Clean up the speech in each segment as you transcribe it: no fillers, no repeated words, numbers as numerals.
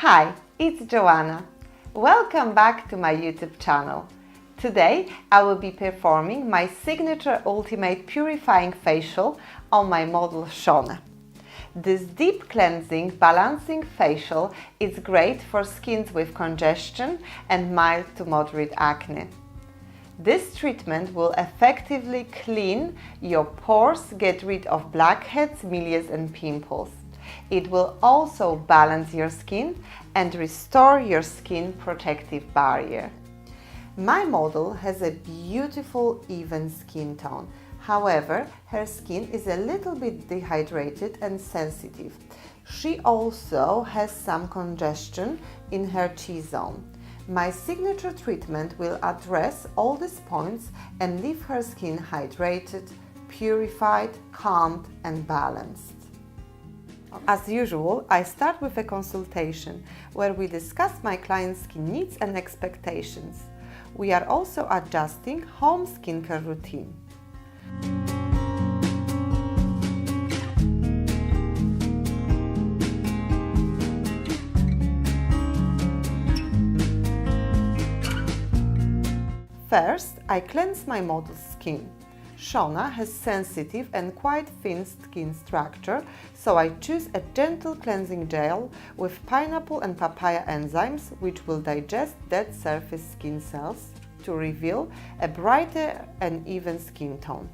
Hi, it's Joanna. Welcome back to my YouTube channel. Today I will be performing my signature ultimate purifying facial on my model Shona. This deep cleansing, balancing facial is great for skins with congestion and mild to moderate acne. This treatment will effectively clean your pores, get rid of blackheads, milias and pimples. It will also balance your skin and restore your skin protective barrier. My model has a beautiful even skin tone. However, her skin is a little bit dehydrated and sensitive. She also has some congestion in her T-zone. My signature treatment will address all these points and leave her skin hydrated, purified, calmed and balanced. As usual, I start with a consultation where we discuss my client's skin needs and expectations. We are also adjusting home skincare routine. First, I cleanse my model's skin. Shona has sensitive and quite thin skin structure, so I choose a gentle cleansing gel with pineapple and papaya enzymes which will digest dead surface skin cells to reveal a brighter and even skin tone.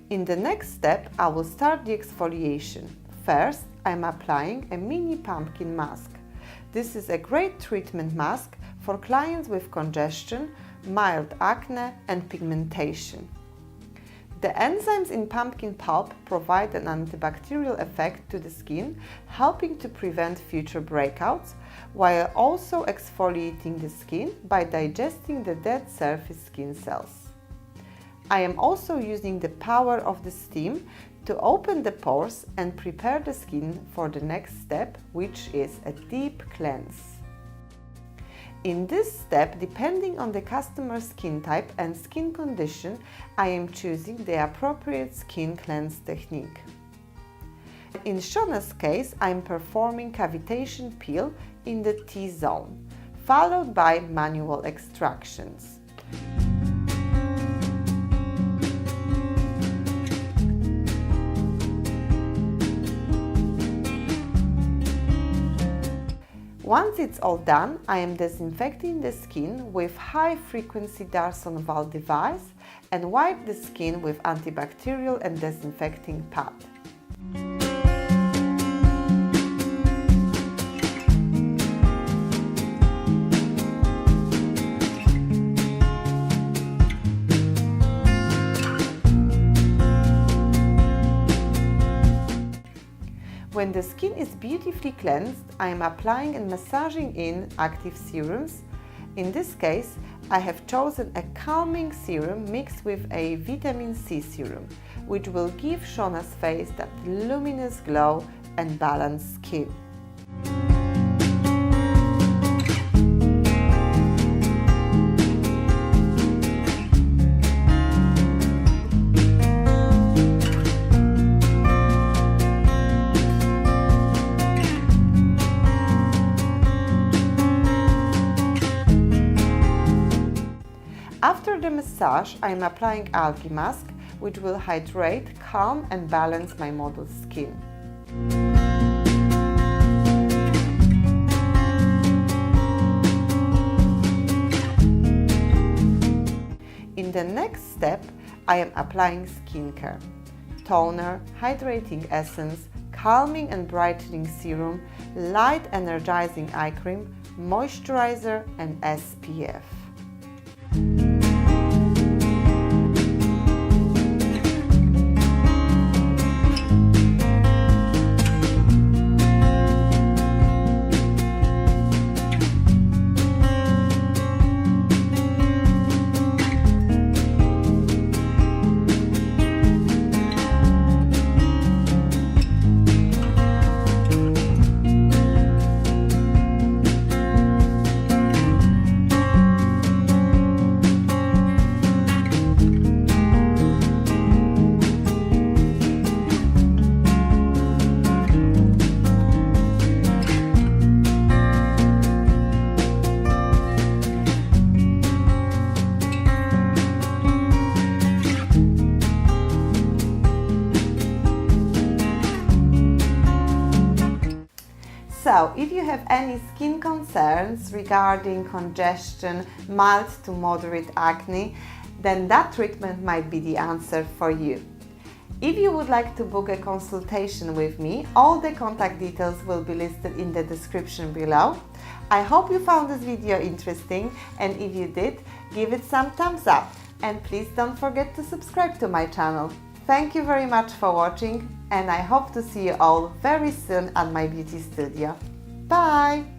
In the next step, I will start the exfoliation. First, I'm applying a mini pumpkin mask. This is a great treatment mask for clients with congestion, mild acne and pigmentation. The enzymes in pumpkin pulp provide an antibacterial effect to the skin, helping to prevent future breakouts, while also exfoliating the skin by digesting the dead surface skin cells. I am also using the power of the steam to open the pores and prepare the skin for the next step, which is a deep cleanse. In this step, depending on the customer's skin type and skin condition, I am choosing the appropriate skin cleanse technique. In Shona's case, I am performing cavitation peel in the T-zone, followed by manual extractions. Once it's all done, I am disinfecting the skin with high-frequency Darson valve device and wipe the skin with antibacterial and disinfecting pad. When the skin is beautifully cleansed, I am applying and massaging in active serums. In this case, I have chosen a calming serum mixed with a vitamin C serum, which will give Shona's face that luminous glow and balanced skin. After the massage, I am applying algae mask, which will hydrate, calm and balance my model's skin. In the next step, I am applying skincare. Toner, hydrating essence, calming and brightening serum, light energizing eye cream, moisturizer and SPF. So, if you have any skin concerns regarding congestion, mild to moderate acne, then that treatment might be the answer for you. If you would like to book a consultation with me, all the contact details will be listed in the description below. I hope you found this video interesting, and if you did, give it some thumbs up. And please don't forget to subscribe to my channel. Thank you very much for watching, and I hope to see you all very soon at my beauty studio. Bye!